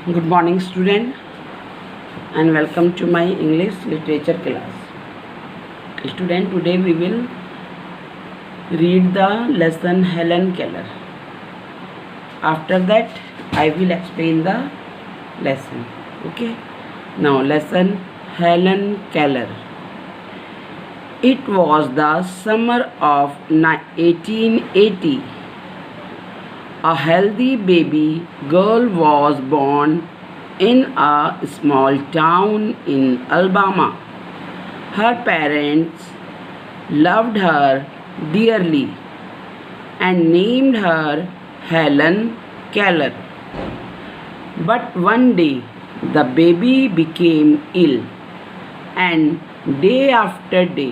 Good morning, student, and welcome to my English literature class. Student, today we will read the lesson Helen Keller. After that, I will explain the lesson. Okay. Now, lesson Helen Keller. It was the summer of 1880. A healthy baby girl was born in a small town in Alabama. Her parents loved her dearly and named her Helen Keller. But one day the baby became ill, and day after day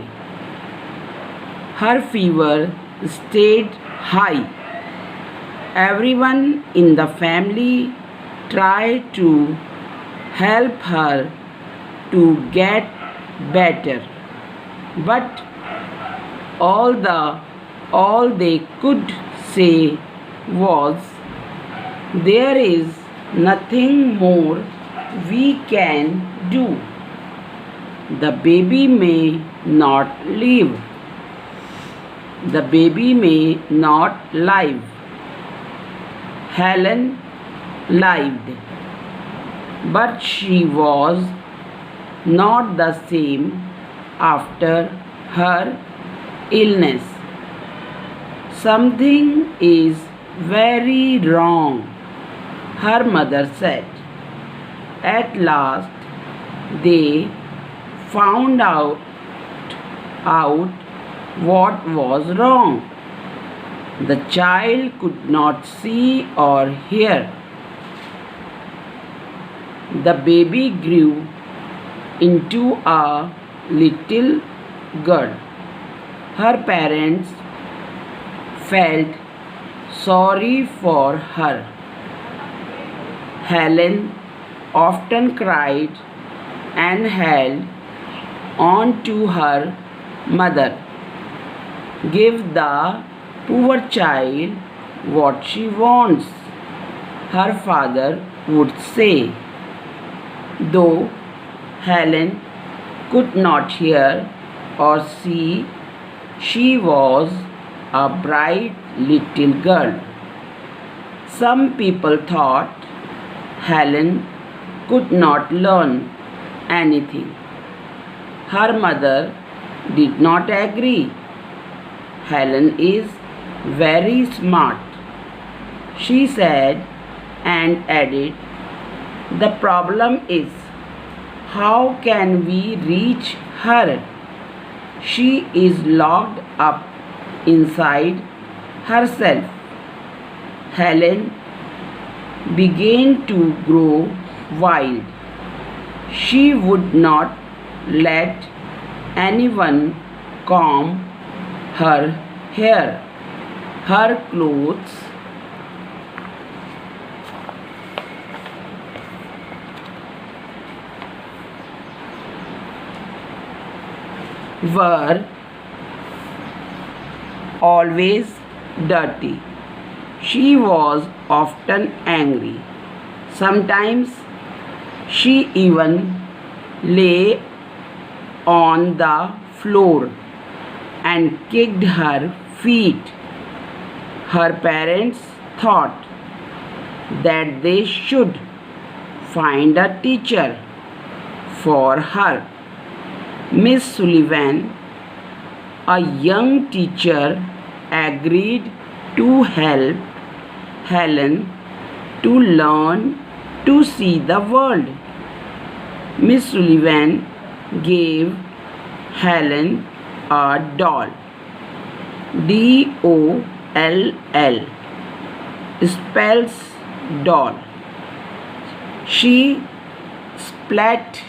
her fever stayed high. Everyone in the family tried to help her to get better, but all they could say was, "There is nothing more we can do. The baby may not live. The baby may not live." Helen lived, but she was not the same after her illness. "Something is very wrong," her mother said. At last, they found out what was wrong. The child could not see or hear. The baby grew into a little girl. Her parents felt sorry for her. Helen often cried and held on to her mother. "Give the poor child what she wants," her father would say. Though Helen could not hear or see, she was a bright little girl. Some people thought Helen could not learn anything. Her mother did not agree. "Helen is very smart," she said, and added, "The problem is, how can we reach her? She is locked up inside herself." Helen began to grow wild. She would not let anyone comb her hair. Her clothes were always dirty. She was often angry. Sometimes she even lay on the floor and kicked her feet. Her parents thought that they should find a teacher for her. Miss Sullivan, a young teacher, agreed to help Helen to learn to see the world. Miss Sullivan gave Helen a doll. DOLL spells doll. She spelled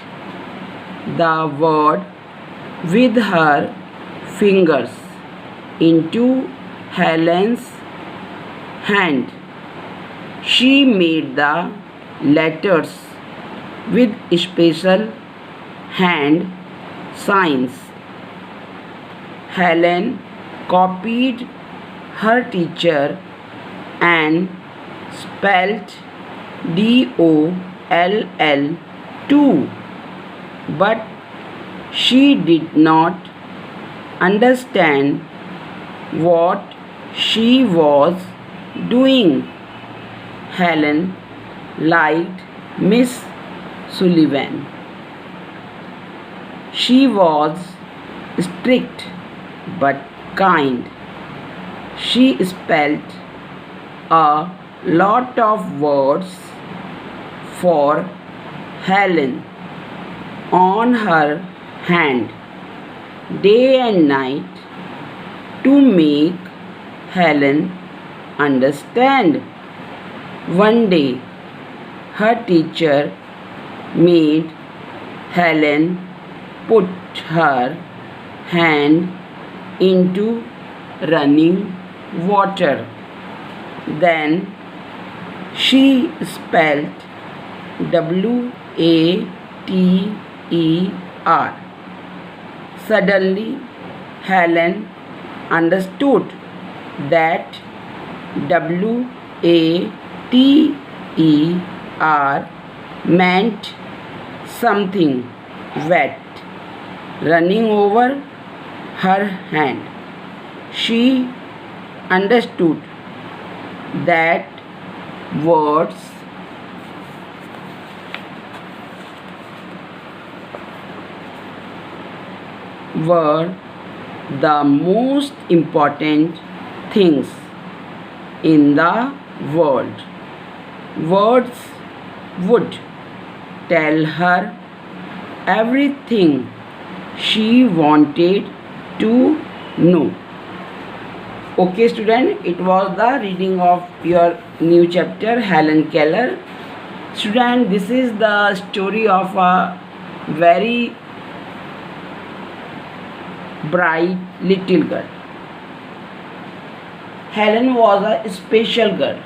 the word with her fingers into Helen's hand. She made the letters with special hand signs. Helen copied her teacher and spelt LL too, but she did not understand what she was doing. Helen liked Miss Sullivan. She was strict but kind. She spelled a lot of words for Helen on her hand, day and night, to make Helen understand. One day, her teacher made Helen put her hand into running water. Then she spelled WATER. Suddenly, Helen understood that WATER meant something wet running over her hand. She understood that words were the most important things in the world. Words would tell her everything she wanted to know. Okay student, it was the reading of your new chapter Helen Keller. Student, this is the story of a very bright little girl. Helen was a special girl.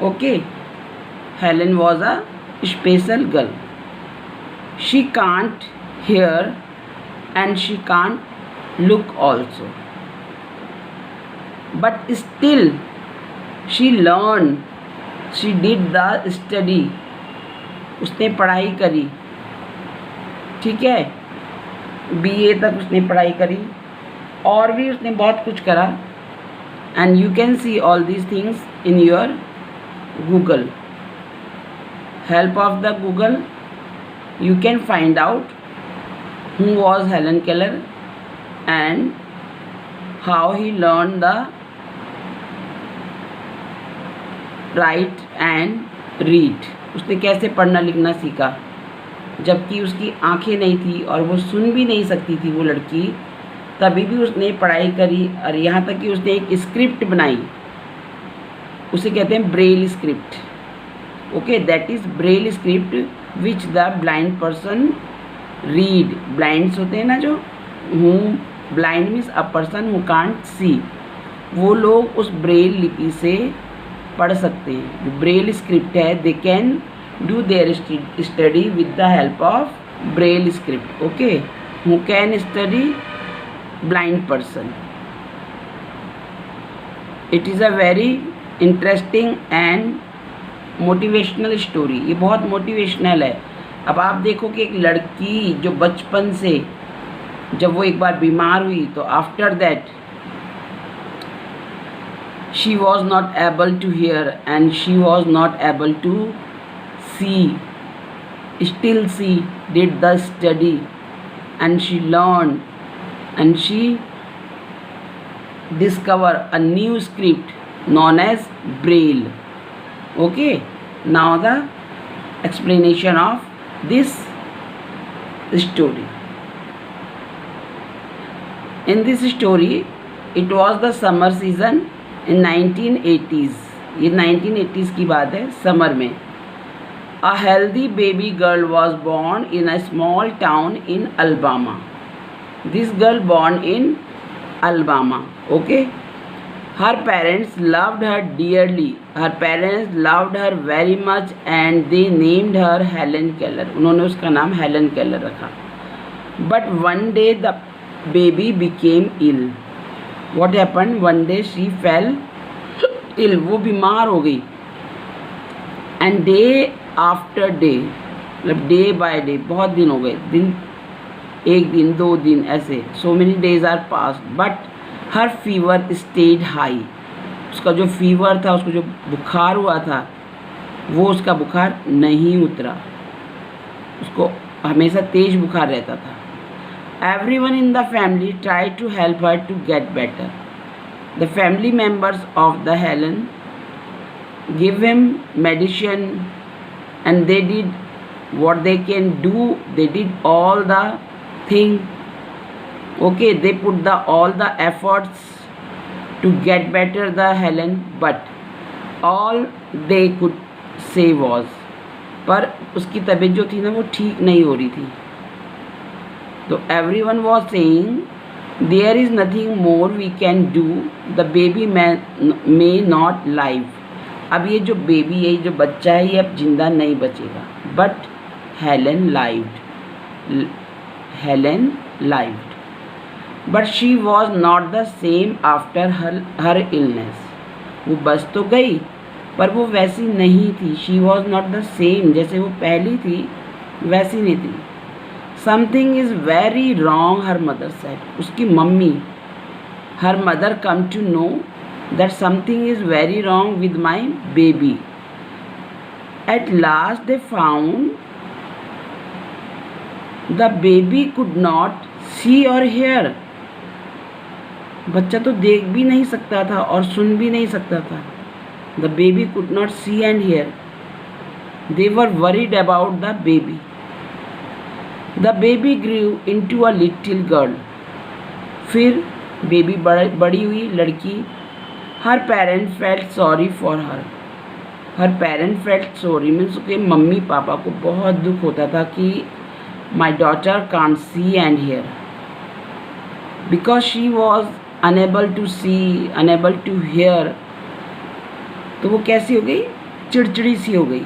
Okay, Helen was a special girl. She can't hear and she can't look also. But still she learned, she did the study. उसने पढ़ाई करी, ठीक है, BA तक उसने पढ़ाई करी और भी उसने बहुत कुछ करा. And you can see all these things in your Google. Help of the Google, you can find out who was Helen Keller and how he learned the write and read. उसने कैसे पढ़ना लिखना सीखा जबकि उसकी आंखें नहीं थी और वो सुन भी नहीं सकती थी वो लड़की, तभी भी उसने पढ़ाई करी और यहाँ तक कि उसने एक स्क्रिप्ट बनाई, उसे कहते हैं Braille script. Okay, that is Braille script which the blind person read. Blinds होते हैं ना जो, who blind means a person who can't see, वो लोग उस ब्रेल लिपि से पढ़ सकते हैं. जो ब्रेल स्क्रिप्ट है, they can do their study with the help of Braille script. Okay, who can study blind person. It is a very interesting and motivational story. ये बहुत मोटिवेशनल है. अब आप देखो कि एक लड़की जो बचपन से जब वो एक बार बीमार हुई तो after that she was not able to hear and she was not able to see. Still she did the study and she learned and she discovered a new script known as Braille. Okay, now the explanation of this story. In this story, it was the summer season in 1980s. ये 1980s की बात है, summer में. A healthy baby girl was born in a small town in Alabama. This girl born in Alabama. Okay, her parents loved her dearly. Her parents loved her very much and they named her Helen Keller. उन्होंने उसका नाम Helen Keller रखा. But one day the baby became ill. What happened? One day she fell ill. वो बीमार हो गई. And day after day, मतलब day by day, बहुत दिन हो गए, दिन, एक दिन, 2 दिन, ऐसे, so many days are pass, but her fever stayed high, उसका जो फीवर था, उसको जो बुखार हुआ था, वो उसका बुखार नहीं उतरा, उसको हमेशा तेज बुखार रहता था। Everyone in the family try to help her to get better. The family members of the Helen give him medicine and they did what they can do, they did all the thing, okay, they put the all the efforts to get better the Helen, but all they could say was, पर उसकी तबीयत जो थी ना वो ठीक नहीं हो रही थी। तो everyone was saying there is nothing more we can do, the baby may not live, अब ये जो बेबी है, ये जो बच्चा है, ये अब जिंदा नहीं बचेगा। But Helen lived, but she was not the same after her illness. वो बच तो गई पर वो वैसी नहीं थी। She was not the same, जैसे वो पहली थी वैसी नहीं थी। Something is very wrong, her mother said. उसकी mummy, her mother come to know that something is very wrong with my baby. At last they found the baby could not see or hear. बच्चा तो देख भी नहीं सकता था और सुन भी नहीं सकता था। The baby could not see and hear. They were worried about the baby. The baby grew into a little girl. फिर बेबी बड़ी हुई लड़की। Her parents felt sorry for her. Her parents felt sorry means उसके mummy papa को बहुत दुख होता था कि my daughter can't see and hear, because she was unable to see, unable to hear. तो वो कैसी हो गई, चिड़चिड़ी सी हो गई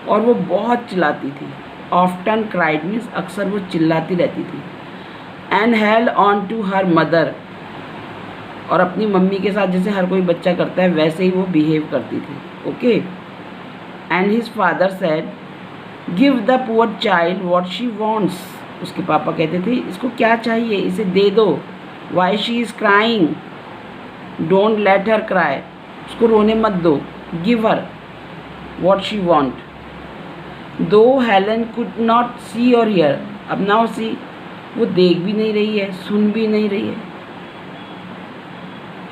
और वो बहुत चिल्लाती थी। often cried means अक्सर वो चिल्लाती रहती थी। and held on to her mother, और अपनी मम्मी के साथ जैसे हर कोई बच्चा करता है वैसे ही वो बिहेव करती थी। Okay, and his father said give the poor child what she wants. उसके पापा कहते थे इसको क्या चाहिए, इसे दे दो। Why she is crying, don't let her cry, उसको रोने मत दो। Give her what she want. दो हेलन कुड नॉट सी और हियर, अब नाउ सी, वो देख भी नहीं रही है, सुन भी नहीं रही है।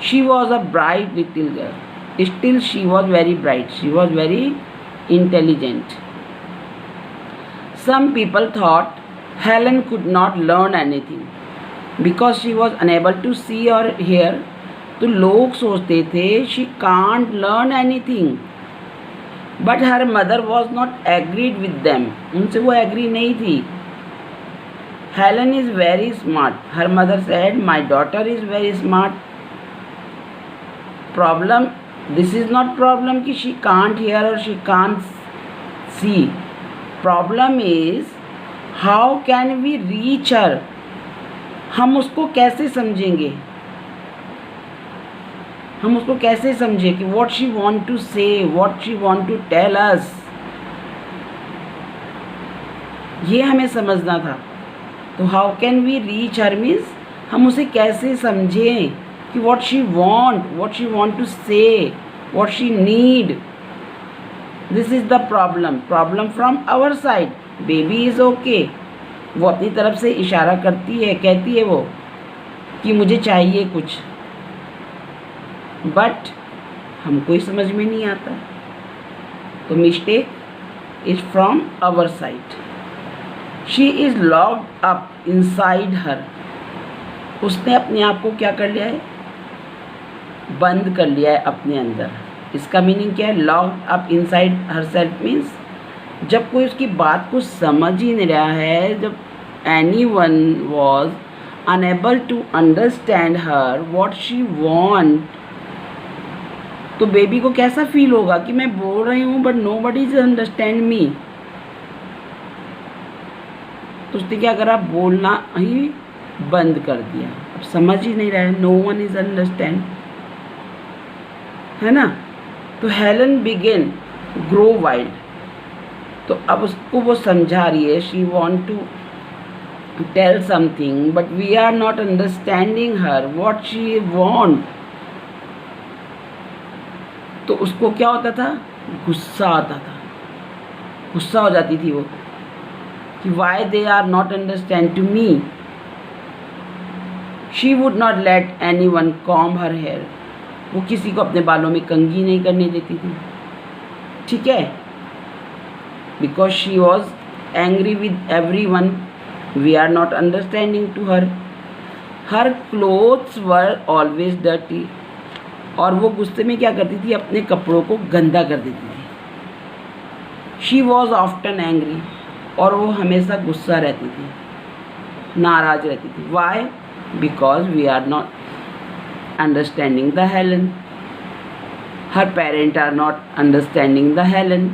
She was a bright little girl, still she was very bright, she was very intelligent. Some people thought Helen could not learn anything because she was unable to see or hear. तो लोग सोचते थे she can't learn anything. But her mother was not agreed with them. उनसे वो agree नहीं थी। Helen is very smart. Her mother said, my daughter is very smart. Problem, this is not problem कि she can't hear or she can't see. Problem is how can we reach her, हम उसको कैसे समझेंगे, हम उसको कैसे समझें कि what she want to say, what she want to tell us, ये हमें समझना था। तो how can we reach her means हम उसे कैसे समझें कि what she want to say, what she need. This is the problem from our side. Baby is okay, वो अपनी तरफ से इशारा करती है, कहती है वो कि मुझे चाहिए कुछ, बट हमको ही समझ में नहीं आता। तो mistake is from our side. She is locked up inside her, उसने अपने आप को क्या कर लिया है, बंद कर लिया है अपने अंदर। इसका मीनिंग क्या है, locked up inside her self means जब कोई उसकी बात को समझ ही नहीं रहा है, जब anyone was unable to understand her what she want, तो बेबी को कैसा फील होगा कि मैं बोल रही हूँ but nobody is understand me. तो उसने क्या करा, बोलना ही बंद कर दिया, अब समझ ही नहीं रहा है, नो वन इज अंडरस्टैंड, है ना। तो हेलन बिगेन ग्रो वाइल्ड, तो अब उसको वो समझा रही है, she want to tell something but we are not understanding her what she want. तो उसको क्या होता था, गुस्सा आता था, गुस्सा हो जाती थी वो कि why they are not understand to me. She would not let anyone comb her hair, वो किसी को अपने बालों में कंघी नहीं करने देती थी, ठीक है, because she was angry with everyone, we are not understanding to her. Her clothes were always dirty, और वो गुस्से में क्या करती थी, अपने कपड़ों को गंदा कर देती थी। शी वॉज ऑफ्टन एंग्री, और वो हमेशा गुस्सा रहती थी, नाराज रहती थी। Why? Because we are not understanding the Helen, her parent are not understanding the Helen.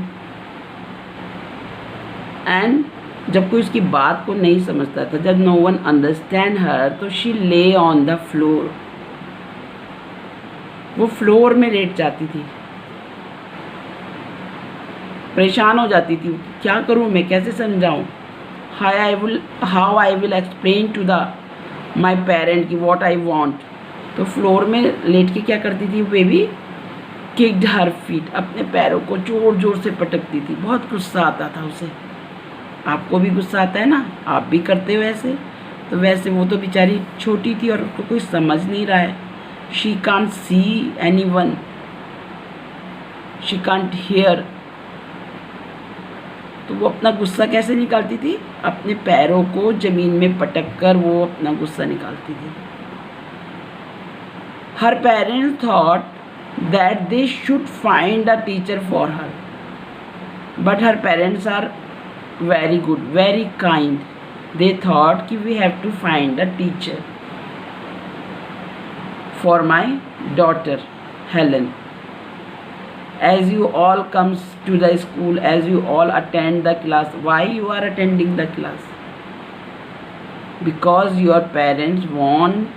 And जब कोई उसकी बात को नहीं समझता था, जब नो वन अंडरस्टैंड हर, तो शी ले ऑन द फ्लोर, वो फ्लोर में लेट जाती थी, परेशान हो जाती थी, क्या करूं मैं, कैसे समझाऊं, how I will explain to the my parent कि वॉट आई वॉन्ट। तो फ्लोर में लेट के क्या करती थी बेबी, किक्ड हर फीट, अपने पैरों को जोर जोर से पटकती थी। बहुत गुस्सा आता था उसे। आपको भी गुस्सा आता है ना, आप भी करते हो ऐसे। तो वैसे वो तो बेचारी छोटी थी और उसको कोई समझ नहीं रहा है। She can't see any one, she can't hear. तो वो अपना गुस्सा कैसे निकालती थी, अपने पैरों को ज़मीन में पटक कर वो अपना गुस्सा निकालती थी। Her parents thought that they should find a teacher for her, but her parents are very good, very kind. They thought कि we have to find a teacher for my daughter Helen. As you all comes to the school, as you all attend the class, why you are attending the class? Because your parents want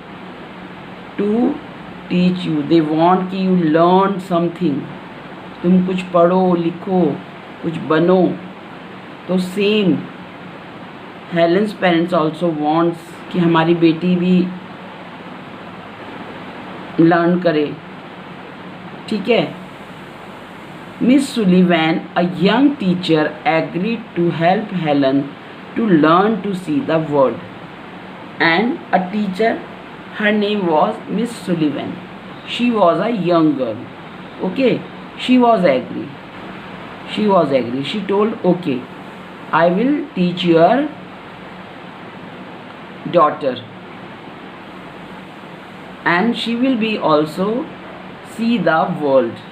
to teach you, they want कि you learn something, तुम कुछ पढ़ो लिखो कुछ बनो। तो same Helens parents also wants कि हमारी बेटी भी लर्न करे, ठीक है। Miss Sullivan, a young teacher, agreed to help Helen to learn to see the world. And a teacher, her name was Miss Sullivan. She was a young girl. Okay, she was agree. She was agree. She told, okay, I will teach your daughter. And she will be also see the world.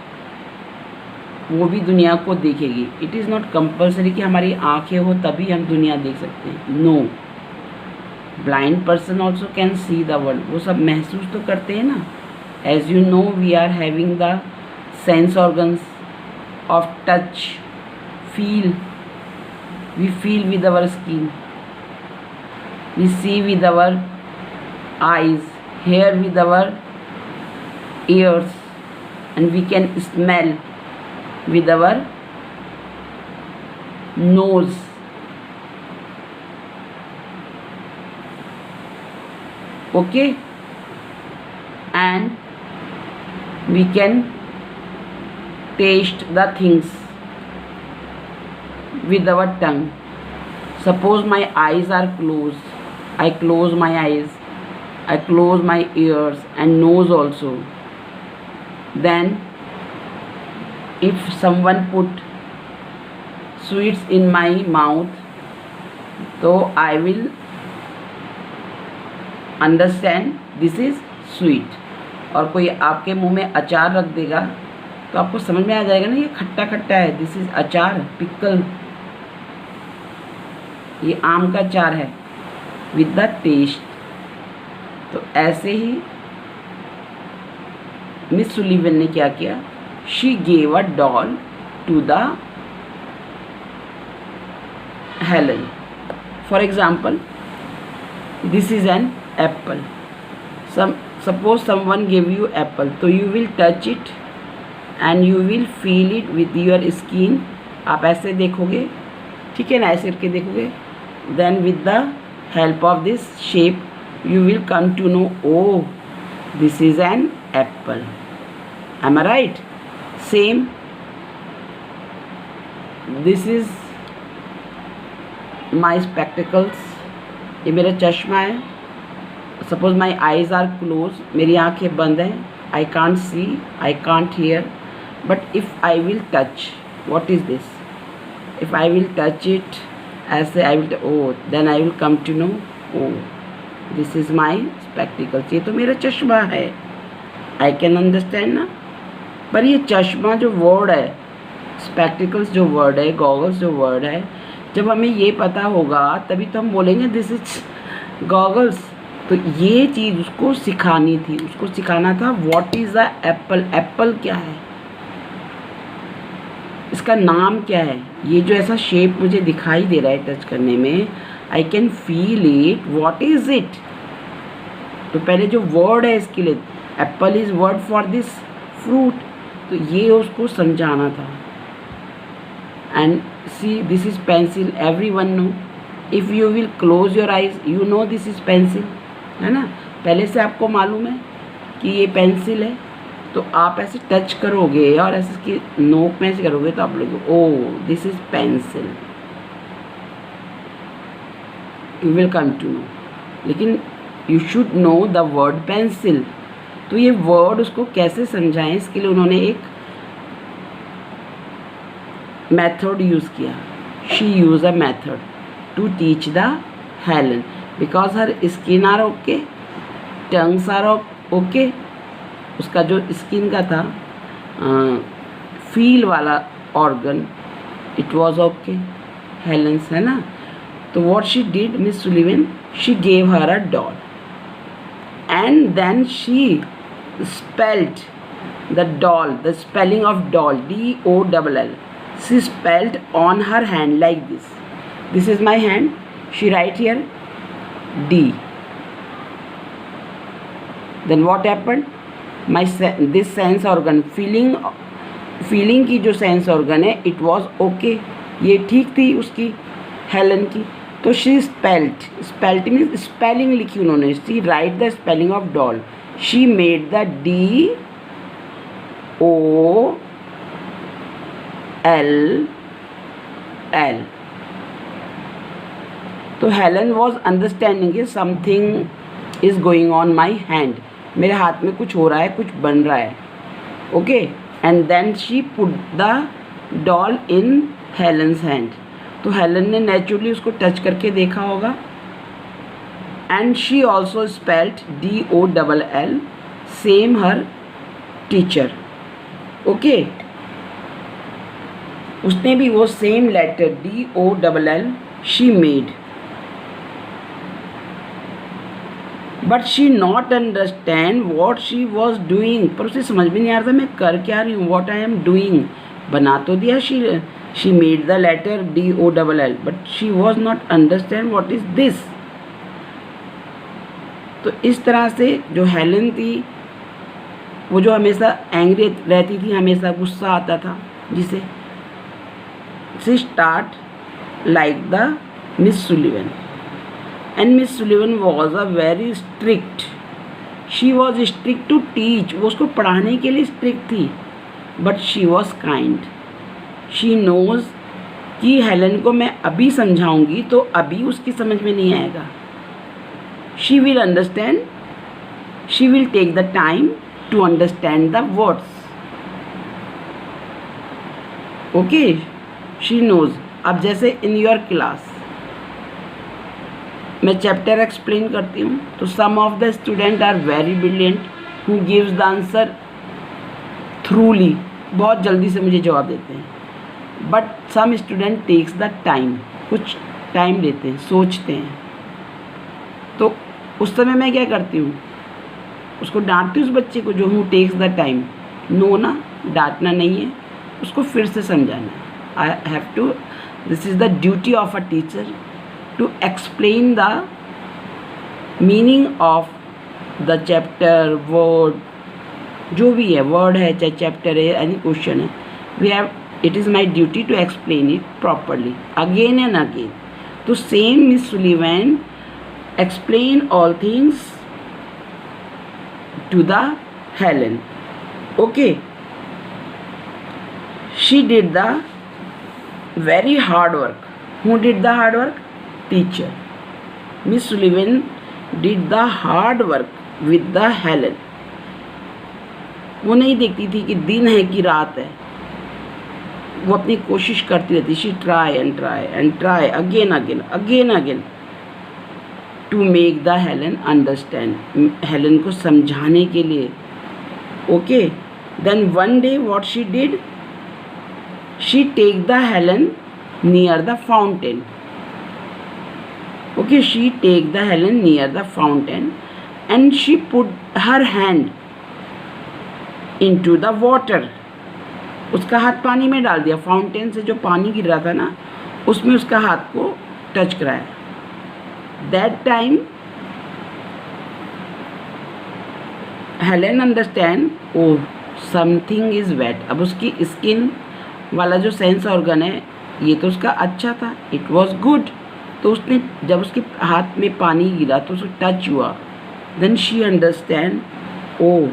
वो भी दुनिया को देखेगी। It is not compulsory कि हमारी आँखें हो तभी हम दुनिया देख सकते हैं। No, blind person also can see the world. वो सब महसूस तो करते हैं ना। As you know we are having the sense organs of touch, feel, we feel with our skin, we see with our eyes, hear with our ears, and we can smell with our nose. Okay, and we can taste the things with our tongue. Suppose my eyes are closed, I close my eyes, I close my ears and nose also. Then if someone put sweets in my mouth, so I will understand this is sweet. और कोई आपके मुंह में अचार रख देगा तो आपको समझ में आ जाएगा ना, ये खट्टा खट्टा है, दिस इज अचार, पिकल, ये आम का अचार है, विद द टेस्ट। तो ऐसे ही मिस सुलिवन ने क्या किया, she gave a doll to the Helen. For example, this is an apple, suppose someone give you apple, तो you will touch it and you will feel it with your skin। आप ऐसे देखोगे ठीक है ना, ऐसे करके देखोगे, then with the help of this shape you will come to know, oh this is an apple. Am I right? Same, this is my spectacles, ये मेरा चश्मा है. Suppose my eyes are close, मेरी आंखें बंद हैं, I can't see, I can't hear, but if I will touch, what is this? If I will touch it, ऐसे I will, oh, then I will come to know, oh, this is my spectacles. ये तो मेरा चश्मा है. I can understand ना. पर ये चश्मा जो वर्ड है, spectacles जो वर्ड है, गॉगल्स जो वर्ड है, जब हमें ये पता होगा तभी तो हम बोलेंगे दिस इज गॉगल्स. तो ये चीज़ उसको सिखानी थी, उसको सिखाना था what is the Apple. Apple क्या है, इसका नाम क्या है. ये जो ऐसा शेप मुझे दिखाई दे रहा है टच करने में, I can feel it, what is it. तो पहले जो वर्ड है इसके लिए, apple is word for this fruit, तो ये उसको समझाना था. And see this is pencil, everyone know. If you will close your eyes you know this is pencil, है ना. पहले से आपको मालूम है कि ये पेंसिल है, तो आप ऐसे टच करोगे और ऐसे इसकी नोक में ऐसे करोगे तो आप लोग, oh this is pencil, you will come to know. लेकिन you should know the word pencil. तो ये वर्ड उसको कैसे समझाएं, इसके लिए उन्होंने एक मेथड यूज़ किया. She use a method to teach the Helen, because her skin are okay, tongues are okay. उसका जो स्किन का था फील वाला organ, it was okay, Helen's, है ना. तो what she did, miss Sullivan, she gave her a doll and then she spelled the doll, the spelling of doll, DOLL. She spelled on her hand like this. This is my hand. She write here D. Then what happened? This sense organ, feeling की जो sense organ है, it was okay. ये ठीक थी उसकी, Helen की. तो she spelled means spelling लिखी उन्होंने. She write the spelling of doll. She made the DOLL. तो हेलन वॉज अंडरस्टैंडिंग कि something is going on my hand, मेरे हाथ में कुछ हो रहा है, कुछ बन रहा है. Okay, and then she put the doll in Helen's hand. तो हेलन ने नेचुरली उसको टच करके देखा होगा. And she also spelled DOLL, same her teacher. Okay, उसने भी वो same letter DOLL she made, but she not understand what she was doing. पर उसे समझ में नहीं आ रहा था मैं कर क्या रही हूँ, वॉट आई एम डूइंग. बना तो दिया, she made the letter DOLL, but she was not understand what is this. तो इस तरह से जो हेलन थी, वो जो हमेशा एंग्री रहती थी, हमेशा गुस्सा आता था जिसे, she start like the miss Sullivan. And miss Sullivan was a very strict. She was strict to teach, वो उसको पढ़ाने के लिए स्ट्रिक्ट थी, but she was kind. She knows कि हेलन को मैं अभी समझाऊंगी तो अभी उसकी समझ में नहीं आएगा. She will understand, she will take the time to understand the words. Okay, she knows. अब जैसे इन योर क्लास मैं चैप्टर एक्सप्लेन करती हूँ, तो some of the student are very brilliant who gives the answer thoroughly, बहुत जल्दी से मुझे जवाब देते हैं. But some student takes the time, कुछ टाइम लेते हैं, सोचते हैं. तो उस समय मैं क्या करती हूँ, उसको डांटती हूँ उस बच्चे को जो हूँ टेक्स द टाइम. नो ना, डांटना नहीं है, उसको फिर से समझाना है. I have to, this is the duty of a teacher to explain the meaning of the chapter, word, जो भी है, वर्ड है चाहे चैप्टर है, एनी क्वेश्चन है, we have It is my duty to explain it properly again and again. तो same Miss Sullivan explain all things to the Helen. Okay. She did the very hard work. Who did the hard work? Teacher. Miss Sullivan did the hard work with the Helen. वो नहीं देखती थी कि दिन है कि रात है, वो अपनी कोशिश करती रहती. She try and try again to make the Helen understand, Helen को समझाने के लिए. Okay. Then one day what she did, she take the Helen near the fountain. Okay, she take the Helen near the fountain and she put her hand into the water. उसका हाथ पानी में डाल दिया. फाउंटेन से जो पानी गिर रहा था ना, उसमें उसका हाथ को टच कराया. That time Helen understand, oh something is wet. अब उसकी स्किन वाला जो सेंस ऑर्गन है, ये तो उसका अच्छा था, इट वॉज गुड. तो उसने जब उसके हाथ में पानी गिरा तो उसको टच हुआ. Then she understand, oh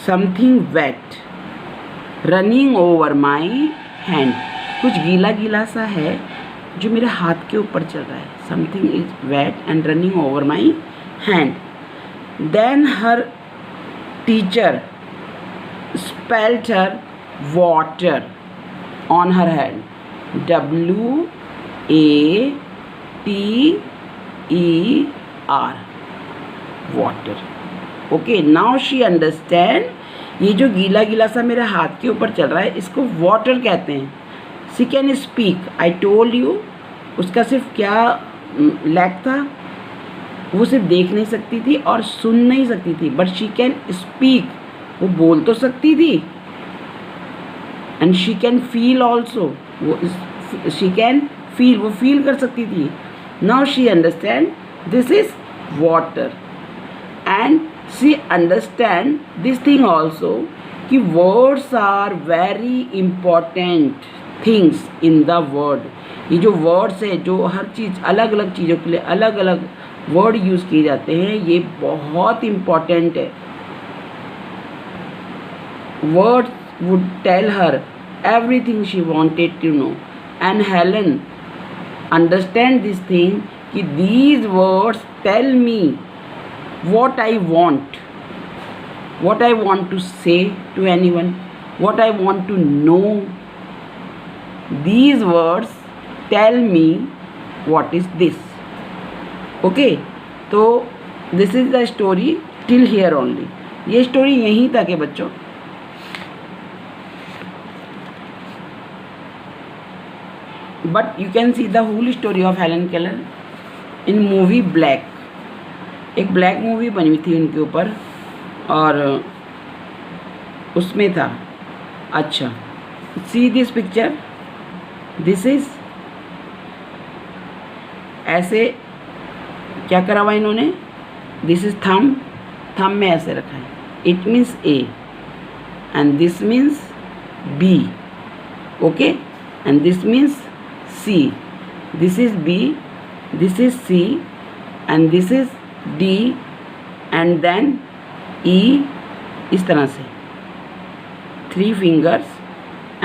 something wet running over my hand. कुछ गीला गीला सा है जो मेरे हाथ के ऊपर चल रहा है. Something is wet and running over my hand. Then her teacher spelt her water on her hand. WATER water. Okay, now she understand. ये जो गीला गीला सा मेरे हाथ के ऊपर चल रहा है, इसको वाटर कहते हैं. She can speak. I told you, उसका सिर्फ क्या लैक था, वो सिर्फ देख नहीं सकती थी और सुन नहीं सकती थी, बट शी कैन स्पीक. वो बोल तो सकती थी. And she can feel also. She can feel, वो फील कर सकती थी. Now she understand this is water. And she understand this thing also कि words are very important things in the word. ये जो वर्ड्स है, जो हर चीज़ अलग अलग चीज़ों के लिए अलग अलग वर्ड यूज़ किए जाते हैं, ये बहुत इम्पॉर्टेंट है. Words would tell her everything she wanted to know, and Helen understand this thing कि these words tell me what I want to say to anyone, what I want to know. These words tell me what is this. Okay, तो this is the story till here only. ये story यहीं तक है बच्चों. But you can see the whole story of Helen Keller in movie Black. एक black movie बनी हुई थी उनके ऊपर, और उसमें था. अच्छा, see this picture. This is ऐसे क्या करा हुआ इन्होंने. दिस इज थम में ऐसे रखा है. It means A and this means B. Okay, and this means C. This is B, this is C, and this is D, and then E. इस तरह से 3 fingers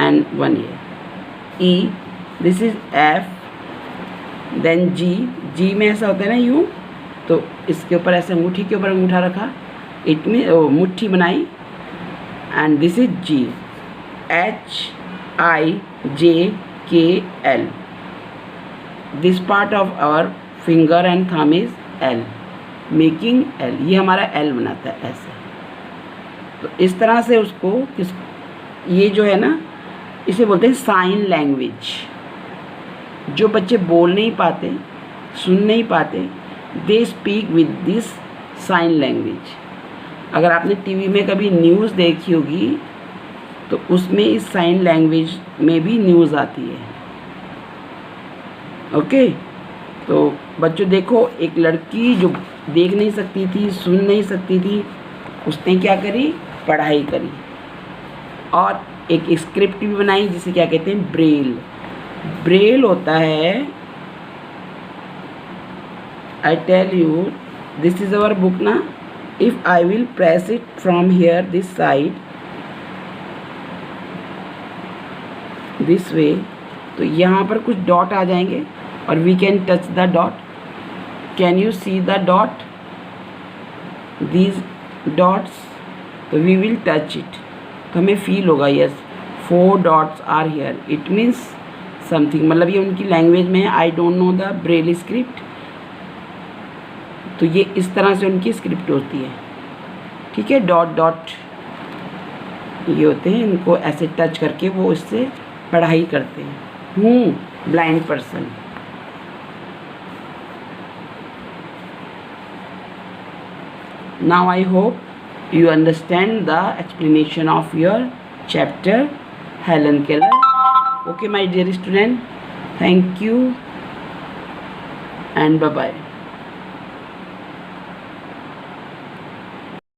and 1 ear. E. This is F, then G. G में ऐसा होता है ना यूँ, तो इसके ऊपर ऐसे अंगूठी के ऊपर अंगूठा रखा, इट में मुट्ठी बनाई, and this is G. H I J K L. This part of our finger and thumb is L, making L. ये हमारा L बनाता है ऐसे. तो इस तरह से उसको ये जो है ना, इसे बोलते हैं साइन लैंग्वेज. जो बच्चे बोल नहीं पाते, सुन नहीं पाते, they speak with this sign language. अगर आपने टीवी में कभी न्यूज़ देखी होगी तो उसमें इस साइन लैंग्वेज में भी न्यूज़ आती है. ओके, तो बच्चों देखो, एक लड़की जो देख नहीं सकती थी, सुन नहीं सकती थी, उसने क्या करी, पढ़ाई करी. और एक स्क्रिप्ट भी बनाई जिसे क्या कहते हैं, ब्रेल। ब्रेल होता है, I tell you, this is our book ना, if I will press it from here this side this way, तो यहाँ पर कुछ डॉट आ जाएंगे और we can touch the dot. Can you see the dot, these dots, तो we will touch it, तो हमें फील होगा yes 4 dots are here, it means something. मतलब ये उनकी लैंग्वेज में है, I don't know the Braille script. तो ये इस तरह से उनकी स्क्रिप्ट होती है, ठीक है। डॉट डॉट ये होते हैं, इनको ऐसे टच करके वो इससे पढ़ाई करते हैं। Blind person. Now I hope you understand the explanation of your chapter Helen Keller. Okay my dear student, thank you and bye bye.